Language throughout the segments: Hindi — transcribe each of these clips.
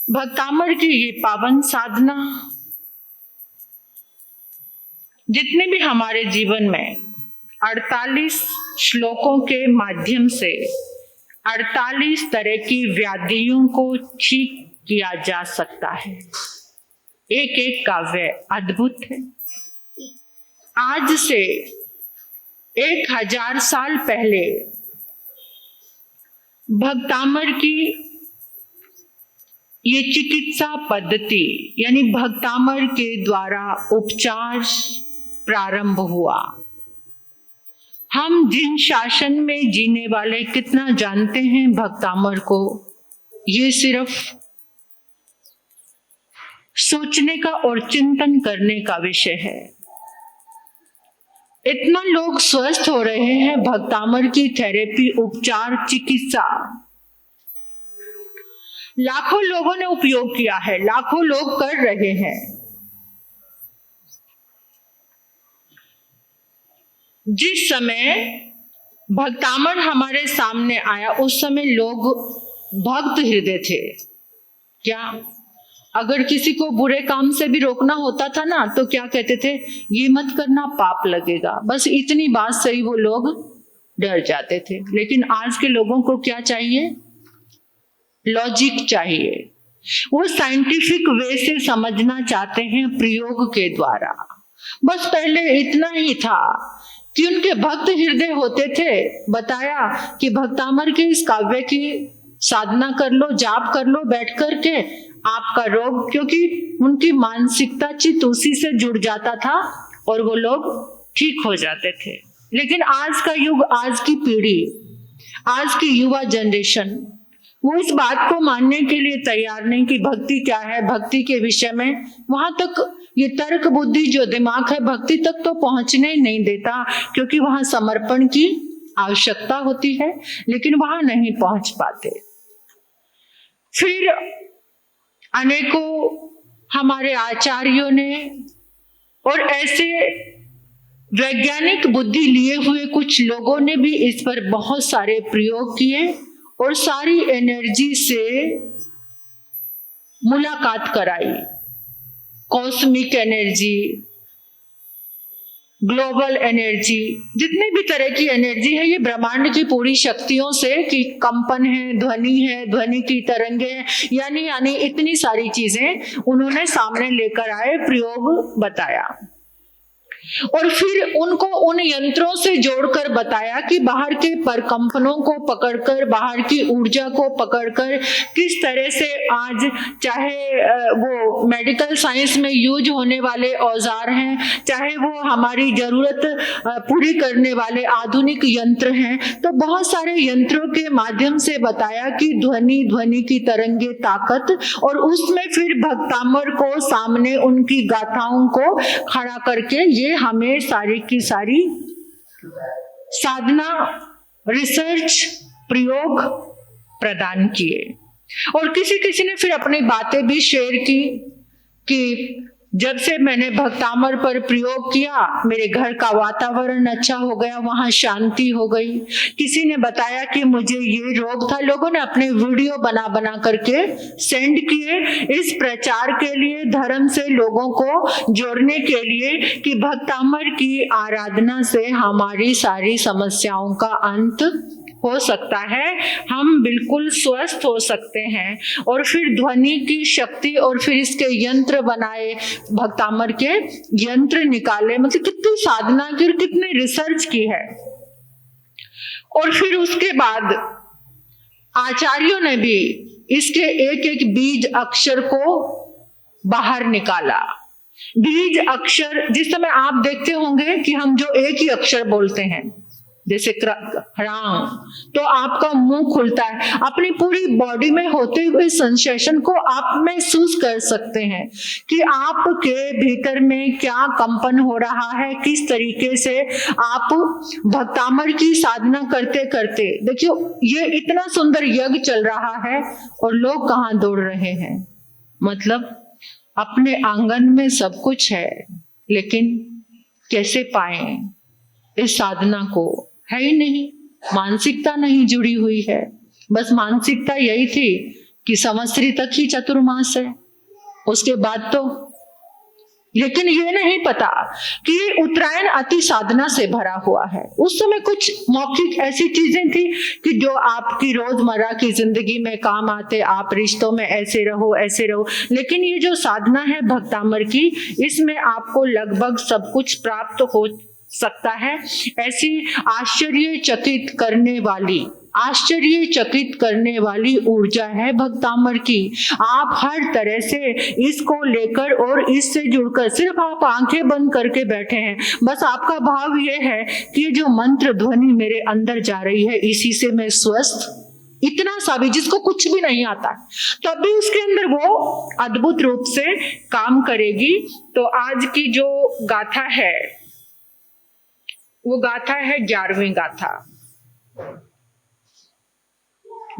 भक्तामर की ये पावन साधना जितने भी हमारे जीवन में 48 श्लोकों के माध्यम से 48 तरह की व्याधियों को ठीक किया जा सकता है। एक एक काव्य अद्भुत है। आज से 1000 साल पहले भक्तामर की ये चिकित्सा पद्धति यानी भक्तामर के द्वारा उपचार प्रारंभ हुआ। हम जिन शासन में जीने वाले कितना जानते हैं भक्तामर को, ये सिर्फ सोचने का और चिंतन करने का विषय है। इतना लोग स्वस्थ हो रहे हैं भक्तामर की थेरेपी, उपचार, चिकित्सा। लाखों लोगों ने उपयोग किया है, लाखों लोग कर रहे हैं। जिस समय भक्तामर हमारे सामने आया उस समय लोग भक्त हृदय थे। क्या अगर किसी को बुरे काम से भी रोकना होता था ना तो क्या कहते थे, ये मत करना पाप लगेगा। बस इतनी बात से ही वो लोग डर जाते थे। लेकिन आज के लोगों को क्या चाहिए? लॉजिक चाहिए। वो साइंटिफिक वे से समझना चाहते हैं प्रयोग के द्वारा। बस पहले इतना ही था कि उनके भक्त हृदय होते थे। बताया कि भक्तामर के इस काव्य की साधना कर लो, जाप कर लो बैठ कर के, आपका रोग, क्योंकि उनकी मानसिकता चित्त उसी से जुड़ जाता था और वो लोग ठीक हो जाते थे। लेकिन आज का युग, आज की पीढ़ी, आज की युवा जनरेशन वो इस बात को मानने के लिए तैयार नहीं कि भक्ति क्या है। भक्ति के विषय में वहां तक ये तर्क बुद्धि जो दिमाग है भक्ति तक तो पहुंचने नहीं देता, क्योंकि वहां समर्पण की आवश्यकता होती है, लेकिन वहां नहीं पहुंच पाते। फिर अनेकों हमारे आचार्यों ने और ऐसे वैज्ञानिक बुद्धि लिए हुए कुछ लोगों ने भी इस पर बहुत सारे प्रयोग किए और सारी एनर्जी से मुलाकात कराई। कॉस्मिक एनर्जी, ग्लोबल एनर्जी, जितने भी तरह की एनर्जी है, ये ब्रह्मांड की पूरी शक्तियों से, कि कंपन है, ध्वनि की तरंगे हैं, यानी इतनी सारी चीजें उन्होंने सामने लेकर आए, प्रयोग बताया। और फिर उनको उन यंत्रों से जोड़कर बताया कि बाहर के परकंपनों को पकड़कर, बाहर की ऊर्जा को पकड़कर किस तरह से आज चाहे वो मेडिकल साइंस में यूज होने वाले औजार हैं, चाहे वो हमारी जरूरत पूरी करने वाले आधुनिक यंत्र हैं, तो बहुत सारे यंत्रों के माध्यम से बताया कि ध्वनि की तरंगे ताकत, और उसमें फिर भक्तामर को सामने उनकी गाथाओं को खड़ा करके ये हमें सारी की सारी साधना, रिसर्च, प्रयोग प्रदान किए। और किसी ने फिर अपनी बातें भी शेयर की कि जब से मैंने भक्तामर पर प्रयोग किया मेरे घर का वातावरण अच्छा हो गया, वहां शांति हो गई। किसी ने बताया कि मुझे ये रोग था। लोगों ने अपने वीडियो बना करके सेंड किए इस प्रचार के लिए, धर्म से लोगों को जोड़ने के लिए कि भक्तामर की आराधना से हमारी सारी समस्याओं का अंत हो सकता है, हम बिल्कुल स्वस्थ हो सकते हैं। और फिर ध्वनि की शक्ति, और फिर इसके यंत्र बनाए, भक्तामर के यंत्र निकाले। मतलब कितनी साधना की, कितनी रिसर्च की है। और फिर उसके बाद आचार्यों ने भी इसके एक एक बीज अक्षर को बाहर निकाला। बीज अक्षर, जिस समय आप देखते होंगे कि हम जो एक ही अक्षर बोलते हैं, जैसे ह्रांग, तो आपका मुंह खुलता है। अपनी पूरी बॉडी में होते हुए सेंसेशन को आप महसूस कर सकते हैं कि आपके भीतर में क्या कंपन हो रहा है, किस तरीके से आप भक्तामर की साधना करते करते। देखियो, ये इतना सुंदर यज्ञ चल रहा है और लोग कहाँ दौड़ रहे हैं। मतलब अपने आंगन में सब कुछ है, लेकिन कैसे पाएं इस साधना को? है ही नहीं, मानसिकता नहीं जुड़ी हुई है। बस मानसिकता यही थी कि संवत्सरी तक ही चतुर्मास है, उसके बाद तो। लेकिन ये नहीं पता कि उत्तरायण अति साधना से भरा हुआ है। उस समय कुछ मौखिक ऐसी चीजें थी कि जो आपकी रोजमर्रा की जिंदगी में काम आते, आप रिश्तों में ऐसे रहो ऐसे रहो। लेकिन ये जो साधना है भक्तामर की, इसमें आपको लगभग सब कुछ प्राप्त हो सकता है। ऐसी आश्चर्यचकित करने वाली ऊर्जा है भक्तामर की। आप हर तरह से इसको लेकर और इससे जुड़कर सिर्फ आप आंखें बंद करके बैठे हैं। बस आपका भाव ये है कि ये जो मंत्र ध्वनि मेरे अंदर जा रही है, इसी से मैं स्वस्थ, इतना सा भी, जिसको कुछ भी नहीं आता तब भी उसके अंदर वो अद्भुत रूप से काम करेगी। तो आज की जो गाथा है वो गाथा है 11वीं गाथा।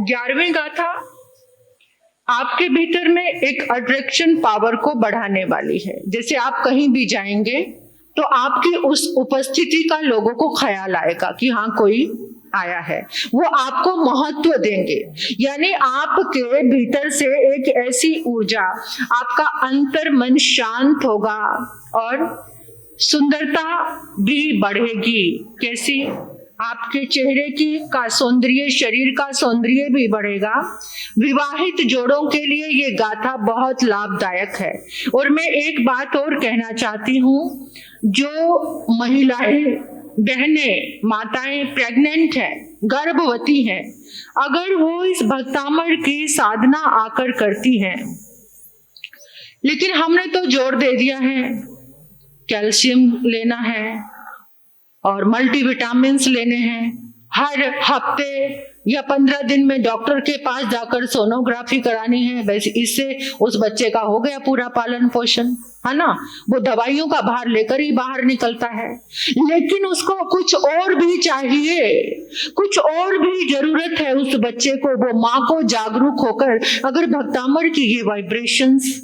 11वीं गाथा आपके भीतर में एक अट्रैक्शन पावर को बढ़ाने वाली है। जैसे आप कहीं भी जाएंगे तो आपकी उस उपस्थिति का लोगों को ख्याल आएगा कि हाँ कोई आया है, वो आपको महत्व देंगे। यानी आपके भीतर से एक ऐसी ऊर्जा, आपका अंतर मन शांत होगा और सुंदरता भी बढ़ेगी। कैसी? आपके चेहरे की का सौंदर्य, शरीर का सौंदर्य भी बढ़ेगा। विवाहित जोड़ों के लिए ये गाथा बहुत लाभदायक है। और मैं एक बात और कहना चाहती हूँ, जो महिलाएं, बहनें, माताएं प्रेग्नेंट हैं, गर्भवती हैं, अगर वो इस भक्तामर की साधना आकर करती हैं, लेकिन हमने तो जोर दे दिया है कैल्शियम लेना है और मल्टीविटामिन्स लेने हैं, हर हफ्ते या 15 दिन में डॉक्टर के पास जाकर सोनोग्राफी करानी है, बस इससे उस बच्चे का हो गया पूरा पालन पोषण, है ना। वो दवाइयों का भार लेकर ही बाहर निकलता है। लेकिन उसको कुछ और भी चाहिए, कुछ और भी जरूरत है उस बच्चे को। वो माँ को जागरूक होकर अगर भक्तामर की ये वाइब्रेशंस,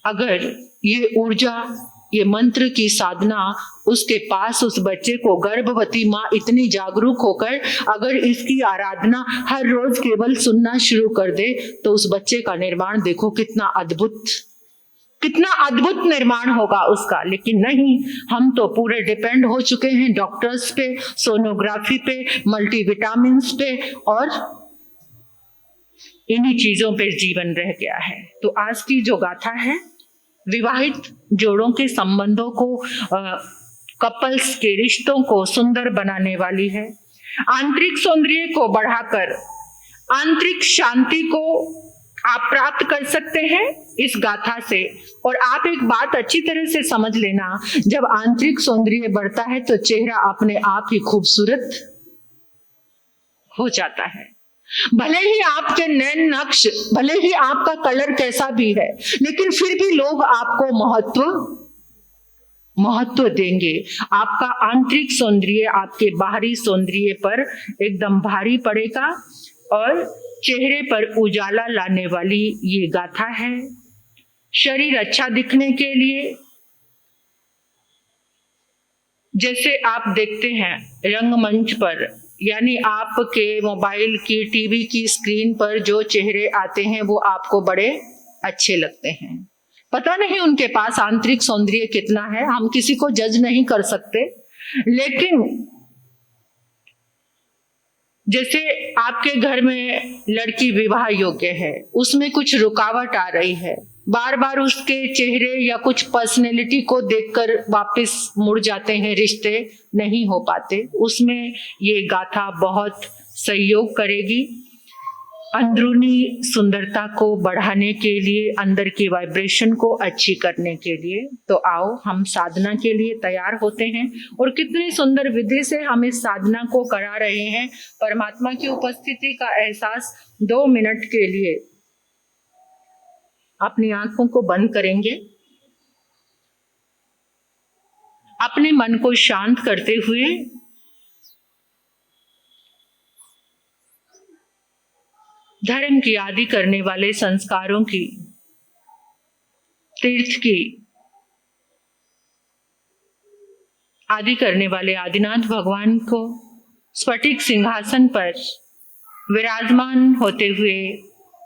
अगर ये ऊर्जा, ये मंत्र की साधना उसके पास, उस बच्चे को, गर्भवती माँ इतनी जागरूक होकर अगर इसकी आराधना हर रोज केवल सुनना शुरू कर दे, तो उस बच्चे का निर्माण देखो कितना अद्भुत निर्माण होगा उसका। लेकिन नहीं, हम तो पूरे डिपेंड हो चुके हैं डॉक्टर्स पे, सोनोग्राफी पे, मल्टीविटामिन्स पे, और इन्हीं चीजों पे जीवन रह गया है। तो आज की जो गाथा है विवाहित जोड़ों के संबंधों को, कपल्स के रिश्तों को सुंदर बनाने वाली है। आंतरिक सौंदर्य को बढ़ाकर आंतरिक शांति को आप प्राप्त कर सकते हैं इस गाथा से। और आप एक बात अच्छी तरह से समझ लेना, जब आंतरिक सौंदर्य बढ़ता है तो चेहरा अपने आप ही खूबसूरत हो जाता है। भले ही आपके नैन नक्श, भले ही आपका कलर कैसा भी है, लेकिन फिर भी लोग आपको महत्व देंगे। आपका आंतरिक सौंदर्य आपके बाहरी सौंदर्य पर एकदम भारी पड़ेगा और चेहरे पर उजाला लाने वाली ये गाथा है। शरीर अच्छा दिखने के लिए, जैसे आप देखते हैं रंगमंच पर, यानी आपके मोबाइल की, टीवी की स्क्रीन पर जो चेहरे आते हैं वो आपको बड़े अच्छे लगते हैं। पता नहीं उनके पास आंतरिक सौंदर्य कितना है, हम किसी को जज नहीं कर सकते। लेकिन जैसे आपके घर में लड़की विवाह योग्य है, उसमें कुछ रुकावट आ रही है, बार बार उसके चेहरे या कुछ पर्सनैलिटी को देखकर वापस मुड़ जाते हैं, रिश्ते नहीं हो पाते, उसमें ये गाथा बहुत सहयोग करेगी अंदरूनी सुंदरता को बढ़ाने के लिए, अंदर की वाइब्रेशन को अच्छी करने के लिए। तो आओ हम साधना के लिए तैयार होते हैं। और कितनी सुंदर विधि से हम इस साधना को करा रहे हैं। परमात्मा की उपस्थिति का एहसास 2 मिनट के लिए अपनी आंखों को बंद करेंगे, अपने मन को शांत करते हुए धर्म की आदि करने वाले संस्कारों की, तीर्थ की आदि करने वाले आदिनाथ भगवान को स्फटिक सिंहासन पर विराजमान होते हुए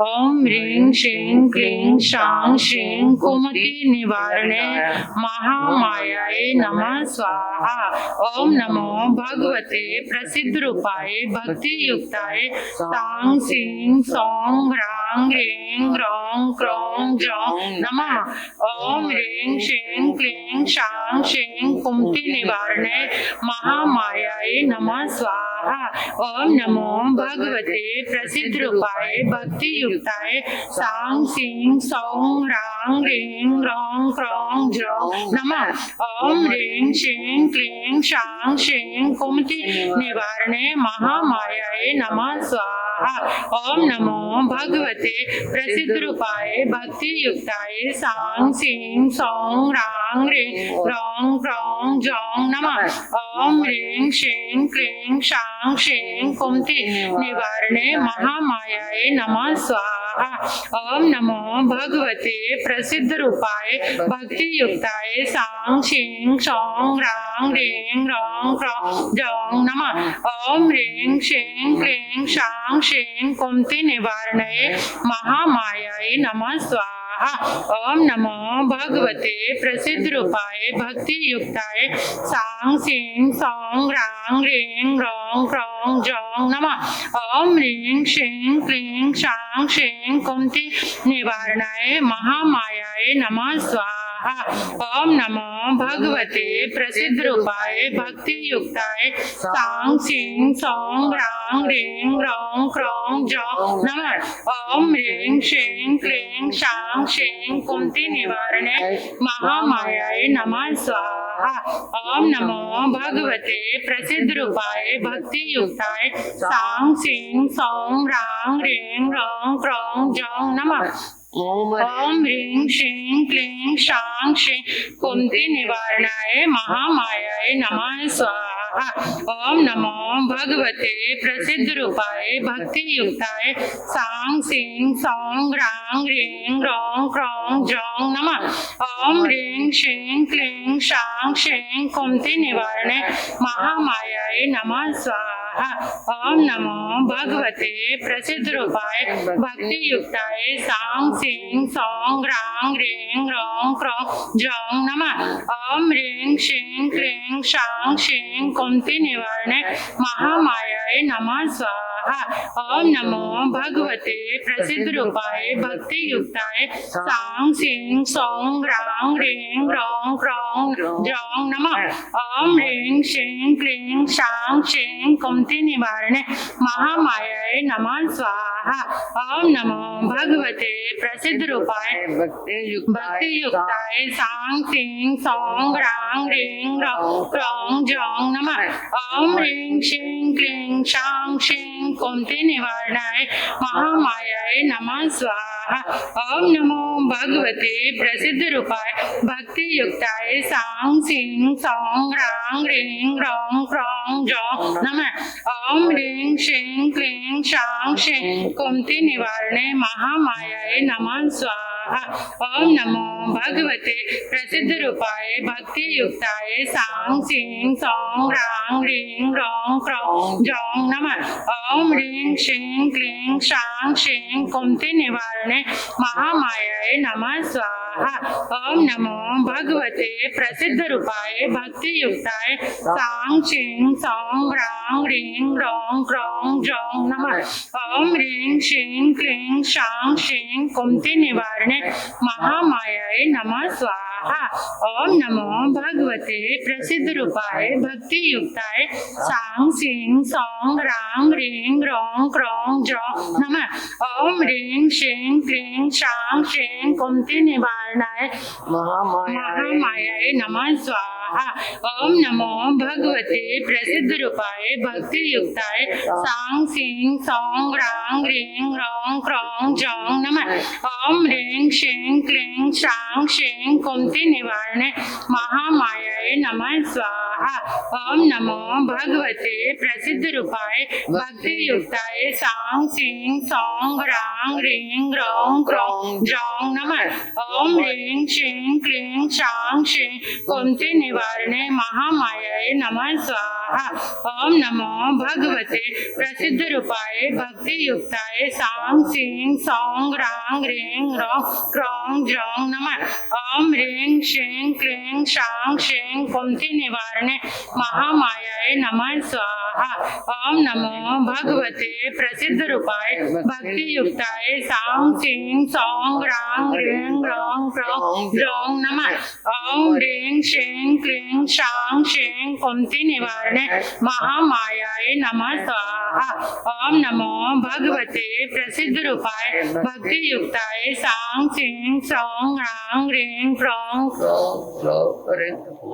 ओम ह्रीं श्रीं क्लीं शां श्रीं कुमति निवारणे महामायाय नमः स्वाहा। ओम नमो भगवते प्रसिद्ध रूपाय भक्ति युक्ताय सां सीं सौं ह्रां ह्रीं ह्रौं क्रौं जौं नमः। ओम ह्रीं श्रीं क्लीं शां श्रीं कुमति निवारणे महामायाय नमः स्वाहा। ओम नमो भगवते प्रसिद्ध रूपाय भक्ति युक्ताय सां सीं सौं ह्रां ह्रीं ह्रौं क्रौं जौं नमः। ओम ह्रीं श्रीं क्लीं शां श्रीं कुमति निवारणे महामायाय नमः स्वाहा। ओम नमो भगवते प्रसिद्ध रूपाय भक्ति युक्ताय सां सीं सौं ह्रां ह्रीं ह्रौं क्रौं जौं नमः। ओम ह्रीं श्रीं क्लीं शां श्रीं कुमति निवारणे महामायाय नमः स्वाहा। ओम नमो भगवते प्रसिद्ध रूपाय भक्ति युक्ताय सां सीं सौं ह्रां ह्रीं ह्रौं क्रौं जौं नमः। ओम ह्रीं श्रीं क्लीं शां श्रीं कुमति निवारणे महामायाय नमः स्वाहा। ओम नमो भगवते प्रसिद्ध रूपाय भक्ति युक्ताय सां सीं सौं ह्रां ह्रीं ह्रौं क्रौं जौं नमः। ओम ह्रीं श्रीं क्लीं शां श्रीं कुमति निवारणाय महामायाय नमः स्वाहा। ओम नमो भगवते प्रसिद्ध रूपाय भक्ति युक्ताय सां सीं सौं ह्रां ह्रीं ह्रौं क्रौं जौं नमः। ओम ह्रीं श्रीं क्लीं शां श्रीं कुमति निवारणे महामायाय नमः स्वाहा। ओम नमो भगवते प्रसिद्ध रूपाय भक्ति युक्ताय सां सीं सौं ह्रां ह्रीं ह्रौं क्रौं जौं नमः। ओम ह्रीं श्रीं क्लीं शां श्रीं कुमति निवारणाय महामायाय नमः स्वाहा। ओम नमो भगवते प्रसिद्ध रूपाय भक्ति युक्ताय सां सीं सौं ह्रां ह्रीं ह्रौं क्रौं जौं नमः। ओम ह्रीं श्रीं क्लीं शां श्रीं कुमति निवारणे महामायाय नमः स्वाहा। ओम नमो भगवते प्रसिद्ध रूपाय भक्ति युक्ताय सां सीं सौं ह्रां ह्रीं ह्रौं क्रौं जौं नमः। ओम ह्रीं श्रीं क्लीं शां श्रीं कुमति निवारणे महामायाय नमः स्वाहा। ओम नमो भगवते प्रसिद्ध रूपाय भक्ति युक्ताय सां सीं सौं ह्रां ह्रीं ह्रौं क्रौं जौं नमः। ओम ह्रीं श्रीं क्लीं शां श्रीं कुमति निवारणे महामायाय नमः स्वाहा। ओम नमो भगवते प्रसिद्ध रूपाय भक्ति युक्ताय सां सीं सौं ह्रां ह्रीं ह्रौं क्रौं जौं नमः। ओम ह्रीं श्रीं क्लीं शां श्रीं कुमति निवारणाय महामायाय नमः स्वाहा। ओम नमो भगवते प्रसिद्ध रूपाय भक्ति युक्ताय सां सीं सौं ह्रां ह्रीं ह्रौं क्रौं जौं नमः। ओम ह्रीं श्रीं क्लीं शां श्रीं कुमति निवारणे महामायाय नमः स्वाहा। ओम नमो भगवते प्रसिद्ध रूपाय भक्ति युक्ताय सां सीं सौं ह्रां ह्रीं ह्रौं क्रौं जौं नमः। ओम ह्रीं श्रीं क्लीं शां श्रीं कुमति निवारणे महामायाय नमः स्वाहा। ओम नमो भगवते प्रसिद्ध रूपाय भक्ति युक्ताय सां सीं सौं ह्रां ह्रीं ह्रौं क्रौं जौं नमः। ओम ह्रीं श्रीं क्लीं शां श्रीं कुमति निवारणे महामायाय नमः स्वाहा। ओम नमो भगवते प्रसिद्ध रूपाय भक्ति युक्ताय सां सीं सौं ह्रां ह्रीं ह्रौं क्रौं जौं नमः। ओम ह्रीं श्रीं क्लीं शां श्रीं कुमति निवारणाय महामायाय नमः स्वाहा। ओम नमो भगवते प्रसिद्ध रूपाय भक्ति युक्ताय सां सीं सौं ह्रां ह्रीं ह्रौं क्रौं जौं नमः। ओम ह्रीं श्रीं क्लीं शां श्रीं कुमति निवारणे महामायाय नमः स्वाहा। ओम नमो भगवते प्रसिद्ध रूपाय भक्ति युक्ताय सां सीं सौं ह्रां ह्रीं ह्रौं क्रौं जौं नमः। ओम ह्रीं श्रीं क्लीं क्लीं शां शीं कुंती निवारणे महामायाय नमः स्वाहा। ओम नमो भगवते प्रसिद्ध रूपाय भक्ति युक्ताय सां सीं सौं रां ह्रीं रौं क्रौं ज्रौं नमः। ओम ह्रीं श्रीं क्लीं शां शीं कुंती निवारणे महामायाय नमः स्वाहा। ओम नमो भगवते प्रसिद्ध रूपाय भक्ति युक्ताय सां सीं सौं रां ह्रीं रौं क्रौं ज्रौं नमः। ओम ह्रीं श्रीं क्लीं शां शीं कुंती निवारणे महामायाय नमः स्वाहा। ओम नमो भगवते प्रसिद्ध रूपाय भक्ति युक्ताय सां सीं सौं रां ह्रीं क्रौं।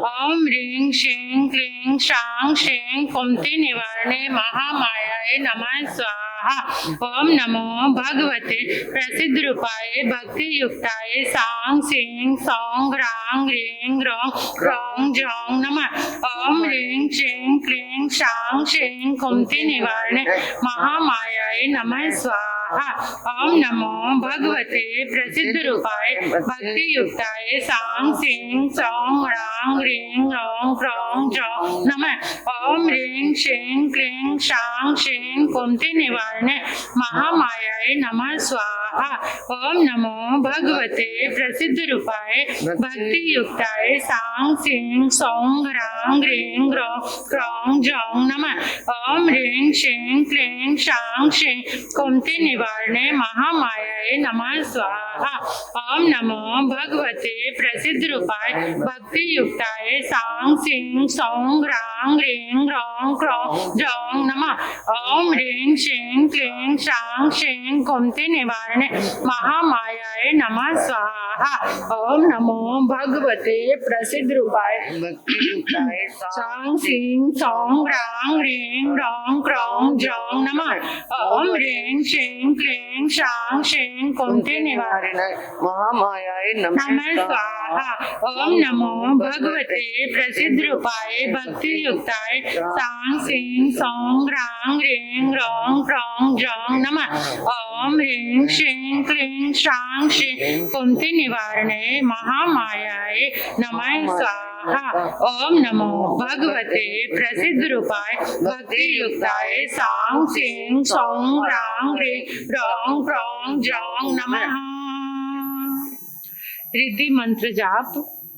ओम ह्रीं श्रीं क्लीं शां शीं कुंती निवारणे महामायाय नमः स्वाहा। ओम नमो भगवते प्रसिद्ध रूपाय भक्ति युक्ताय सां सीं सौं रां ह्रीं रौं क्रौं ज्रौं नमः। ओम ह्रीं श्रीं क्लीं शां शीं कुंती निवारणे महामायाय नमः स्वाहा। ओम नमो भगवते प्रसिद्ध रूपाय भक्ति युक्ताय सां सीं सौं रां ह्रीं रौं क्रौं ज्रौं नमः। ओम ह्रीं श्रीं क्लीं शां शीं कुंती निवारणे महामायाय नमः स्वाहा। ओम नमो भगवते प्रसिद्ध रूपाय भक्ति युक्ताय सां सीं सौं रां ह्रीं रौं क्रौं ज्रौं नमः। ओम ह्रीं श्रीं क्लीं शां शीं कुंती निवारणे महामायाय नमः स्वाहा। ओम नमो भगवते प्रसिद्ध रूपाय भक्ति युक्ताय सां सीं सौं रां ह्रीं रौं क्रौं ज्रौं नमः। ओम ह्रीं श्रीं क्लीं शां शीं कुंती निवारणे महामायाय नमः स्वाहा। ओम नमो भगवते प्रसिद्ध रूपाय भक्ति युक्ताय सां सीं सौं रां ह्रीं रौं क्रौं ज्रौं नमः। ओम ह्रीं श्रीं क्लीं शां शीं कुंती निवारणे महामायाय नमः स्वाहा। ओम नमो भगवते प्रसिद्ध रूपाय भक्ति युक्ताय सां सीं सौं रां ह्रीं रौं क्रौं ज्रौं नमः। ओम ह्रीं श्रीं क्लीं शां शीं कुंती निवारणे महामायाय नमः स्वाहा। ओम नमो भगवते प्रसिद्ध रूपाय भक्ति युक्ताय सां सीं सौं रां ह्रीं रौं क्रौं ज्रौं नमः। रिद्धि मंत्र जाप।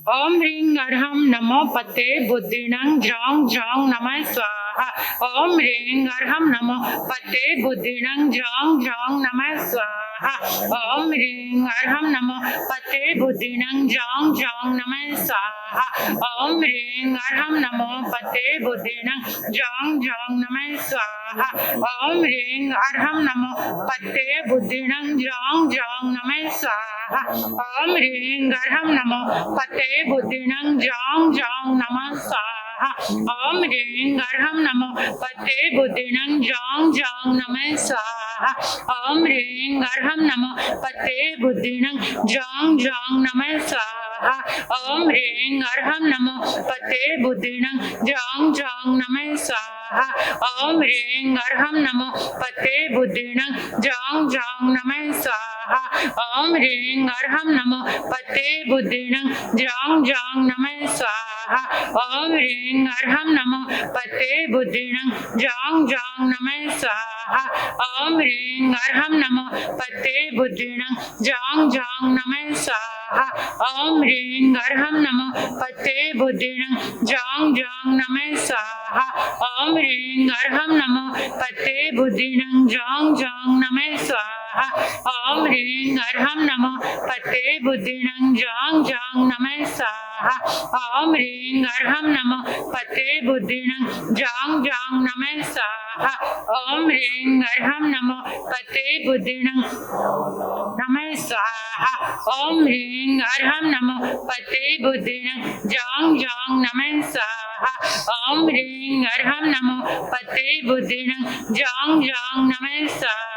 ओम ह्रीं अर्हं नमो पते बुद्धिणं ज्रौं ज्रौं नमः स्वाहा। ओम ह्रीं अर्हं नमो पते बुद्धिणं ज्रौं ज्रौं नमः स्वाहा। ओम ह्रीं अर्हं नमो पते बुद्धिणं ज्रौं ज्रौं नमः स्वाहा। ओम ह्रीं अर्हं नमो पते बुद्धिणं ज्रौं ज्रौं नमः स्वाहा। ओम ह्रीं अर्हं नमो पते बुद्धिणं ज्रौं ज्रौं नमः स्वाहा। ओम ह्रीं अर्हं नमो पते बुद्धिणं ज्रौं ज्रौं नमः स्वाहा। ओम ह्रीं अर्हं नमो पते बुद्धिणं ज्रौं ज्रौं नमः स्वाहा। ओम ह्रीं अर्हं नमो पते बुद्धिणं ज्रौं ज्रौं नमः स्वाहा। ओम ह्रीं अर्हं नमो पते बुद्धिणं ज्रौं ज्रौं नमः स्वाहा। ओम ह्रीं अर्हं नमो पते बुद्धिणं ज्रौं ज्रौं नमः स्वाहा। ओम ह्रीं अर्हं नमो पते बुद्धिणं ज्रौं ज्रौं नमः स्वाहा। ओम ह्रीं अर्हं नमो पते बुद्धिणं ज्रौं ज्रौं नमः स्वाहा। ओम ह्रीं अर्हं नमो पते बुद्धिणं ज्रौं ज्रौं नमः स्वाहा। ओम ह्रीं अर्हं नमो पते बुद्धिणं ज्रौं ज्रौं नमः स्वाहा। ओम ह्रीं अर्हं नमो पते बुद्धिणं ज्रौं ज्रौं नमः स्वाहा। ओम ह्रीं अर्हं नमो पते बुद्धिणं ज्रौं ज्रौं नमः स्वाहा। ओम ह्रीं अर्हं नमो पते बुद्धिणं ज्रौं ज्रौं नमः स्वाहा। ओम ह्रीं अर्हं नमो पते बुद्धिणं नमः स्वाहा। ओम ह्रीं अर्हं नमो पते बुद्धिणं ज्रौं ज्रौं नमः स्वाहा। ओम ह्रीं अर्हं नमो पते बुद्धिणं ज्रौं ज्रौं नमः स्वाहा।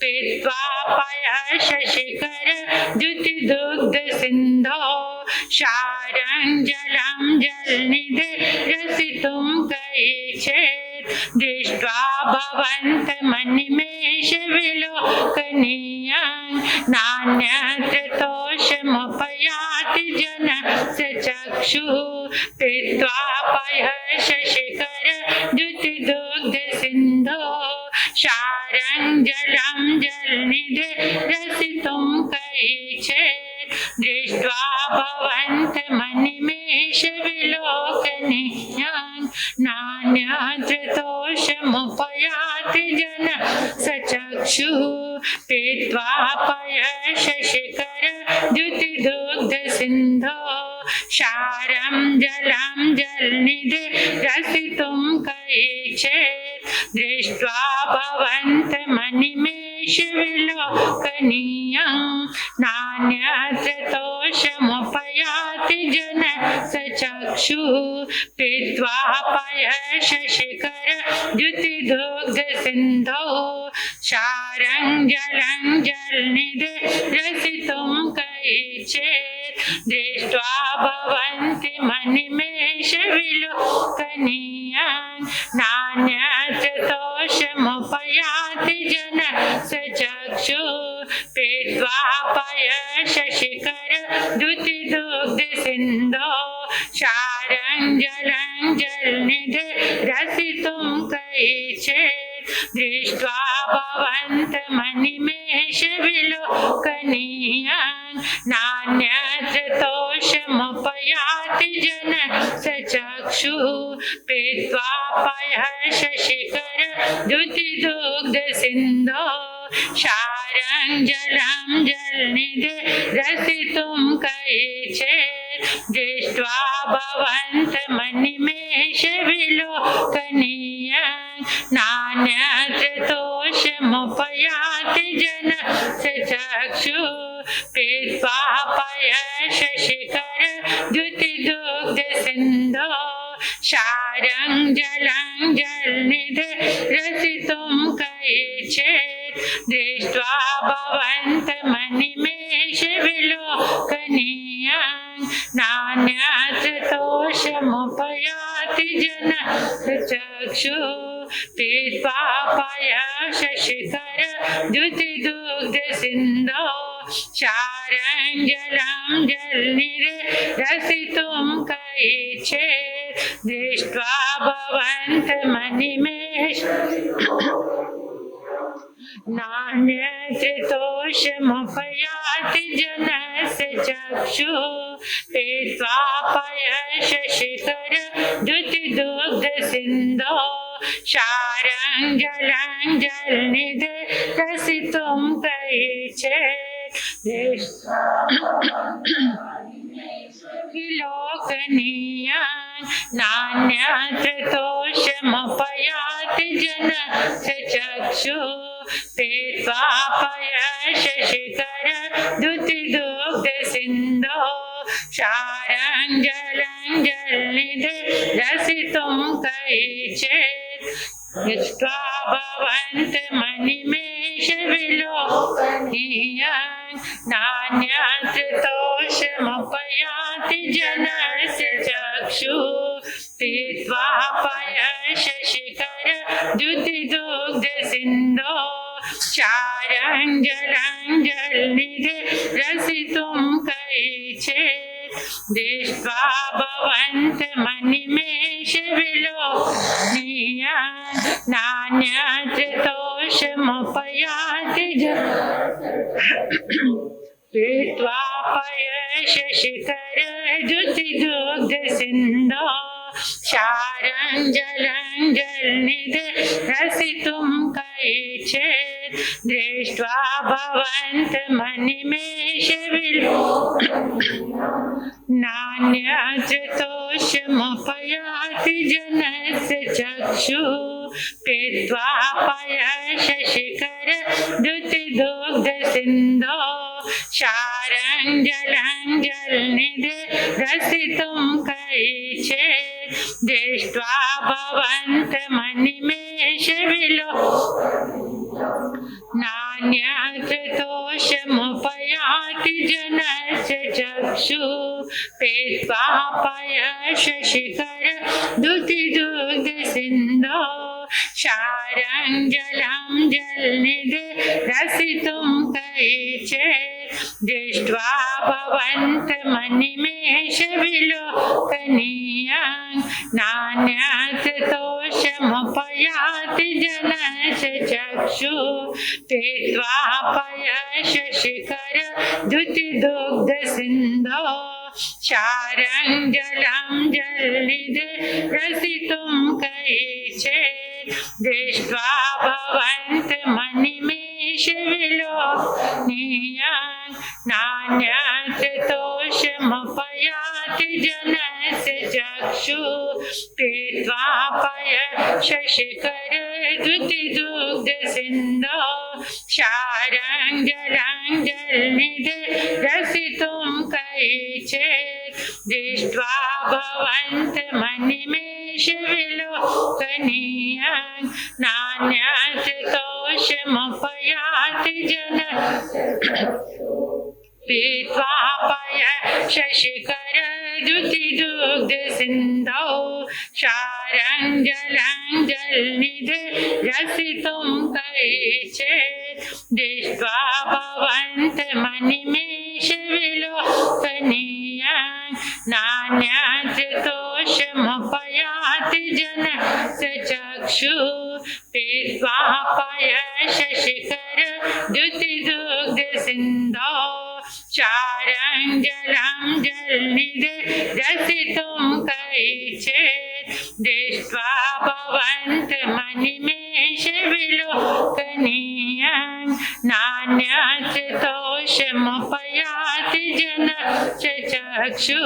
पीत्वा पयशशिखर द्युतिदुग्धसिन्धो क्षारं जलं जलनिधे रसितुं कैचेत् दृष्ट्वा भवन्तमनिमेषविलोकनीयं नान्यत्र तोषमुपयाति जनस्य चक्षुः पीत्वा पयशशिखर द्युतिदुग्धसिन्धो क्षारं जलं जलनिधे रसितुं कैचेत् दृष्ट्वा भवन्तमनिमेषविलोकनीयं नान्यत्र तोषमुपयाति जनस्य चक्षुः पीत्वा पयशशिखर द्युतिदुग्धसिन्धो क्षारं जलं जलनिधे रसितुं कैचेत् दृष्ट्वा भवन्तमनिमेषविलोकनीयं नान्यत्र तोषमुपयाति जनस्य चक्षुः पीत्वा पयशशिखर द्युतिदुग्धसिन्धो क्षारं जलं जलनिधे रसितुं कैचेत् दृष्ट्वा भवन्तमनिमेषविलोकनीयं नान्यत्र तोषमुपयाति जनस्य चक्षुः पीत्वा पयशशिखर द्युतिदुग्धसिन्धो क्षारं जलं जलनिधे रसितुं कैचेत् दृष्ट्वा भवन्तमनिमेषविलोकनीयं नान्यत्र तोषमुपयाति जनस्य चक्षुः पीत्वा पयशशिखर द्युतिदुग्धसिन्धो क्षारं जलं जलनिधे रसितुं कैचेत् दृष्ट्वा भवन्तमनिमेषविलोकनीयं नान्यत्र तोषमुपयाति जनस्य चक्षुः पीत्वा पयशशिखर द्युतिदुग्धसिन्धो क्षारं जलं जलनिधे रसितुं कैचेत् दृष्ट्वा भवन्तमनिमेषविलोकनीयं नान्यत्र तोषमुपयाति जनस्य चक्षुः पीत्वा पयशशिखर द्युतिदुग्धसिन्धो क्षारं जलं जलनिधे रसितुं कैचेत् दृष्ट्वा भवन्तमनिमेष नान्यत्र तोषमुपयाति जनस्य चक्षुः पीत्वा पयशशिखर द्युतिदुग्धसिन्धो क्षारं जलं जलनिधे रसितुं कैचेत् विलोकनीयं नान्यत्र तोषमुपयाति जनस्य चक्षुः पीत्वा पयशशिखर द्युतिदुग्धसिन्धो क्षारं जलं जलनिधे रसितुं कैचेत् दृष्ट्वा भवन्तमनिमेषविलोकनीयं नान्यत्र तोषमुपयाति जनस्य चक्षुः पीत्वा पयशशिखर द्युतिदुग्धसिन्धो क्षारं जलं जलनिधे रसितुं कैचेत् दृष्ट्वा भवन्तमनिमेषविलोकनीयं नान्यत्र तोषमुपयाति पीत्वा पयशशिखर द्युतिदुग्धसिन्धो क्षारं जलं जलनिधे रसितुं कैचेत् दृष्ट्वा भवन्तमनिमेषविलोकनीयं नान्यत्र तोषमुपयाति जनस्य चक्षुः पीत्वा पयशशिखर द्युतिदुग्धसिन्धो क्षारं जलं जलनिधे रसितुं कैचेत् दृष्ट्वा भवन्तमनिमेषविलोकनीयं नान्यतोषमुपयाति जनस्य चक्षु पीत्वा पयशशिखर द्युतिदुग्धसिन्धो क्षारं जलं जलनिधिरसितुं कैचित् दृष्ट्वा भवन्तमनिमेषविलोकनीयं नान्यतोषमुपयाति जनस्य चक्षु पीत्वा पयशशिखर द्युतिदुग्धसिन्धो क्षारं जलं जलनिधिरसितुं कैचित् दृष्ट्वा भवन्तमनिमेषविलोकनीयं नान्यतोषमुपयाति जनस्य चक्षु पीत्वा पयशशिखर द्युतिदुग्धसिन्धो क्षारं जलं जलनिधिरसितुं कैचित् दृष्ट्वा भवन्तमनिमेषविलोकनीयं नान्यतोषमुपयाति जनस्य पीत्वा पयशशिखर द्युतिदुग्धसिन्धो क्षारं जलं जलनिधिरसितुं कैचित् दृष्ट्वा भवन्तमनिमेषविलोकनीयं नान्यतोषमुपयाति जनस्य चक्षु पीत्वा पयशशिखर द्युतिदुग्धसिन्धो क्षारं जलं जलनिधिरसितुं कैचित् दृष्ट्वा भवन्तमनिमेषविलोकनीयं नान्यतोषमुपयाति जनस्य चक्षु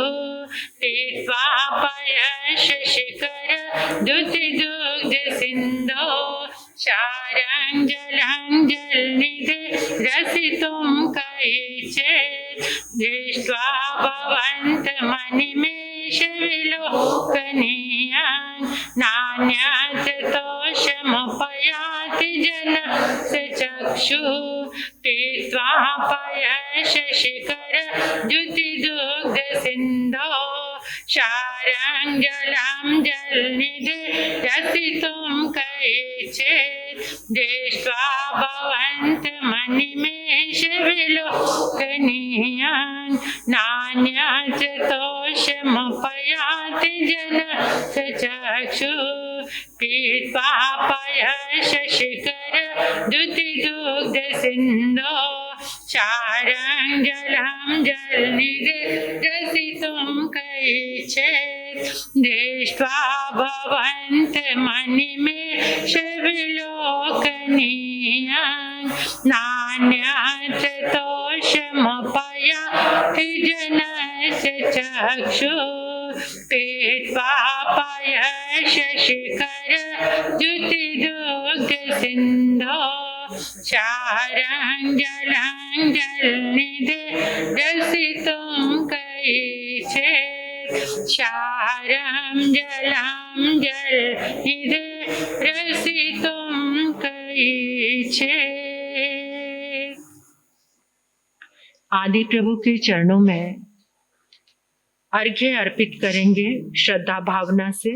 पीत्वा पयशशिखर द्युतिदुग्धसिन्धो क्षारं जलं जलनिधिरसितुं कैचित् दृष्ट्वा भवन्तमनिमेषविलोकनीयं नान्यतोषमुपयाति जनस्य चक्षु पीत्वा पयशशिखर द्युतिदुग्धसिन्धो क्षारं जलं जलनिधिरसितुं कैचित् दृष्ट्वा भवन्तमनिमेषविलोकनीयं नान्यतोषमुपयाति जनस्य चक्षु पीत्वा पयशशिखर द्युतिदुग्धसिन्धो क्षारं जलं जलनिधिरसितुं कैचित् दृष्ट्वा भवन्तमनिमेषविलोकनीयं नान्यतोषमुपयाति जनस्य चक्षु पीत्वा पयशशिखर द्युतिदुग्धसिन्धो क्षारं जलं जलनिधिरसितुं कैचित् क्षारं जलं जलनिधिरसितुं कैचित्। आदि प्रभु के चरणों में अर्घ्य अर्पित करेंगे श्रद्धा भावना से।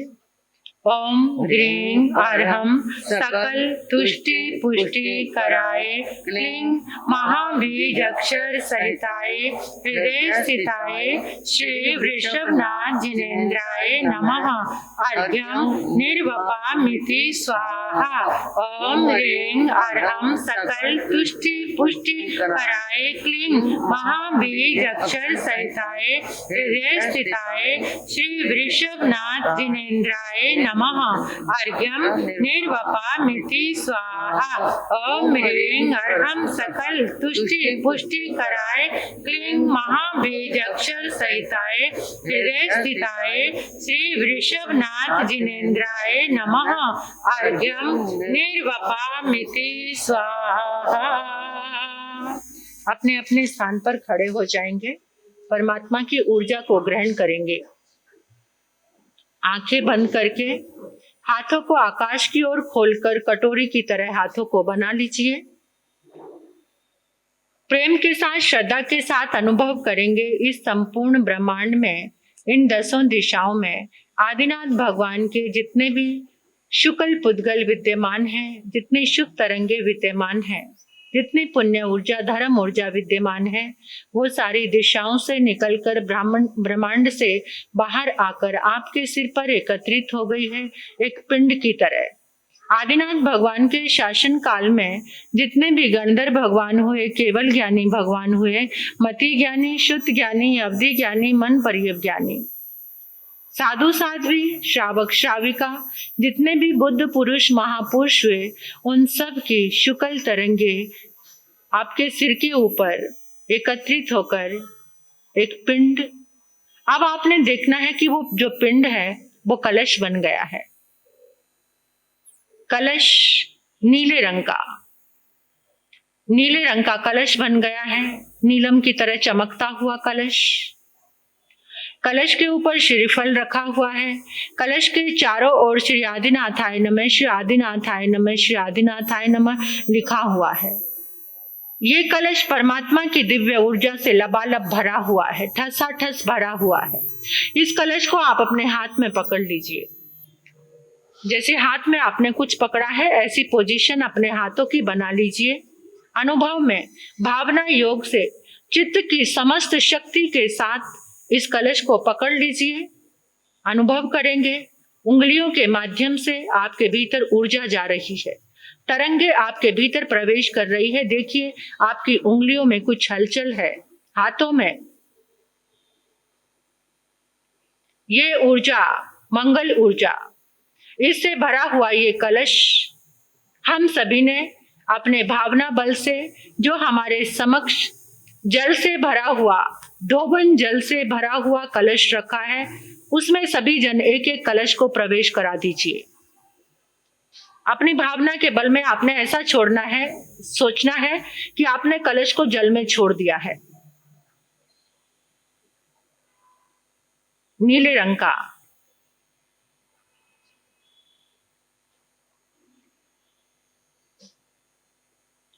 ओम ह्रीं अर्हं सकल तुष्टि पुष्टि कराय क्लीं महाबीजक्षर सहिताय हृदय स्थिताय श्री वृषभनाथ जिनेन्द्राय नमः। अर्घ्यं निर्वपामिति स्वाहा। ओम ह्रीं अर्हं सकल तुष्टि पुष्टि कराय क्लीं महाबीजक्षर सहिताय हृदय स्थिताय श्री वृषभनाथ जिनेन्द्राय नमः। अर्घ्यं निर्वपामिति स्वाहा। ओम ह्रीं अर्हं सकल तुष्टि पुष्टि कराय क्लीं महाबीजक्षर सहिताय हृदय स्थिताय श्री वृषभनाथ जिनेन्द्राय नमः। अर्घ्यं निर्वपामिति स्वाहा। अपने अपने स्थान पर खड़े हो जाएंगे, परमात्मा की ऊर्जा को ग्रहण करेंगे। आंखें बंद करके हाथों को आकाश की ओर खोलकर कटोरी की तरह हाथों को बना लीजिए। प्रेम के साथ, श्रद्धा के साथ अनुभव करेंगे इस संपूर्ण ब्रह्मांड में, इन 10 दिशाओं में आदिनाथ भगवान के जितने भी शुक्ल पुद्गल विद्यमान हैं, जितनी शुभ तरंगे विद्यमान हैं, जितनी पुण्य ऊर्जा, धर्म ऊर्जा विद्यमान है, वो सारी दिशाओं से निकलकर ब्रह्मांड से बाहर आकर आपके सिर पर एकत्रित हो गई है, एक पिंड की तरह। आदिनाथ भगवान के शासन काल में जितने भी गंधर्व भगवान हुए, केवल ज्ञानी भगवान हुए, मति ज्ञानी, शुद्ध ज्ञानी, अवधि ज्ञानी, मन पर्यव ज्ञानी, साधु साध्वी, श्रावक श्राविका, जितने भी बुद्ध पुरुष महापुरुष हुए, उन सब की शुक्ल तरंगे आपके सिर के ऊपर एकत्रित होकर एक पिंड। अब आपने देखना है कि वो जो पिंड है वो कलश बन गया है। कलश नीले रंग का कलश बन गया है, नीलम की तरह चमकता हुआ कलश। कलश के ऊपर श्रीफल रखा हुआ है। कलश के चारों ओर श्री आदिनाथाय नमः, श्री आदिनाथाय नमः, श्री आदिनाथाय नमः लिखा हुआ है। ये कलश परमात्मा की दिव्य ऊर्जा से लबालब भरा हुआ है, ठसाठस भरा हुआ है। इस कलश को आप अपने हाथ में पकड़ लीजिए। जैसे हाथ में आपने कुछ पकड़ा है, ऐसी पोजीशन अपने हाथों की बना लीजिए। अनुभव में भावना योग से चित्त की समस्त शक्ति के साथ इस कलश को पकड़ लीजिए। अनुभव करेंगे उंगलियों के माध्यम से आपके भीतर ऊर्जा जा रही है, तरंगे आपके भीतर प्रवेश कर रही है। देखिए आपकी उंगलियों में कुछ हलचल है, हाथों में। ये ऊर्जा मंगल ऊर्जा, इससे भरा हुआ ये कलश हम सभी ने अपने भावना बल से, जो हमारे समक्ष जल से भरा हुआ, धोबन जल से भरा हुआ कलश रखा है, उसमें सभी जन एक एक कलश को प्रवेश करा दीजिए। अपनी भावना के बल में आपने ऐसा छोड़ना है, सोचना है कि आपने कलश को जल में छोड़ दिया है। नीले रंग का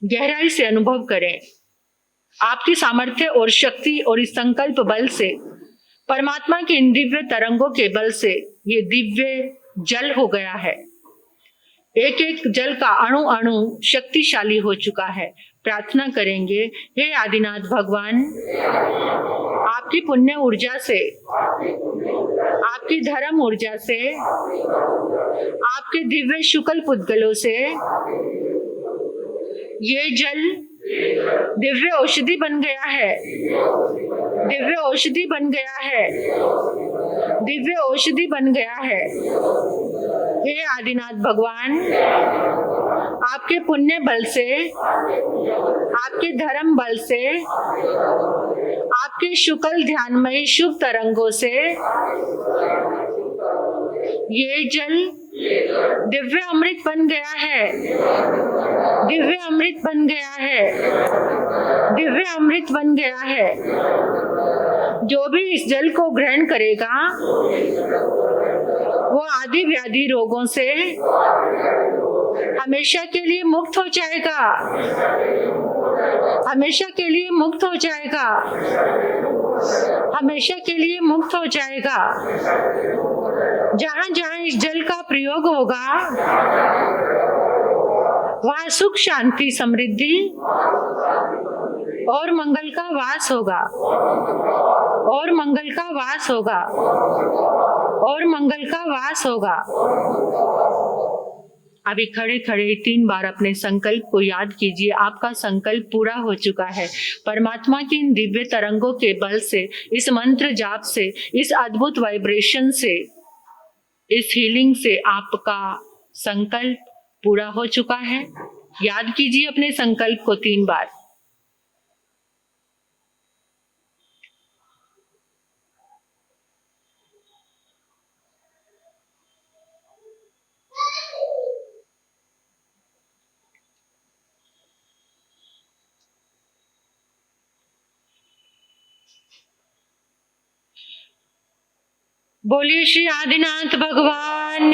गहराई से अनुभव करें। आपकी सामर्थ्य और शक्ति और इस संकल्प बल से, परमात्मा के इन दिव्य तरंगों के बल से ये दिव्य जल हो गया है। एक एक जल का अणु अणु शक्तिशाली हो चुका है। प्रार्थना करेंगे, हे आदिनाथ भगवान, आपकी पुण्य ऊर्जा से, आपकी धर्म ऊर्जा से, आपके दिव्य शुक्ल पुद्गलों से ये जल दिव्य औषधि बन गया है, दिव्य औषधि बन गया है, दिव्य औषधि बन गया है। हे आदिनाथ भगवान, आपके पुण्य बल से, आपके धर्म बल से, आपके शुक्ल ध्यानमयी शुभ तरंगों से ये जल दिव्य अमृत बन गया है, दिव्य अमृत बन गया है, दिव्य अमृत बन गया है। जो भी इस जल को ग्रहण करेगा वो आदि व्याधि रोगों से हमेशा के लिए मुक्त हो जाएगा, हमेशा के लिए मुक्त हो जाएगा, हमेशा के लिए मुक्त हो जाएगा। जहां जहां इस जल का प्रयोग होगा वहां सुख, शांति, समृद्धि और मंगल का वास होगा, और मंगल का वास होगा, और मंगल का वास होगा। अभी खड़े खड़े 3 बार अपने संकल्प को याद कीजिए। आपका संकल्प पूरा हो चुका है। परमात्मा की इन दिव्य तरंगों के बल से, इस मंत्र जाप से, इस अद्भुत वाइब्रेशन से, इस हीलिंग से आपका संकल्प पूरा हो चुका है। याद कीजिए अपने संकल्प को 3 बार। बोलिए श्री आदिनाथ भगवान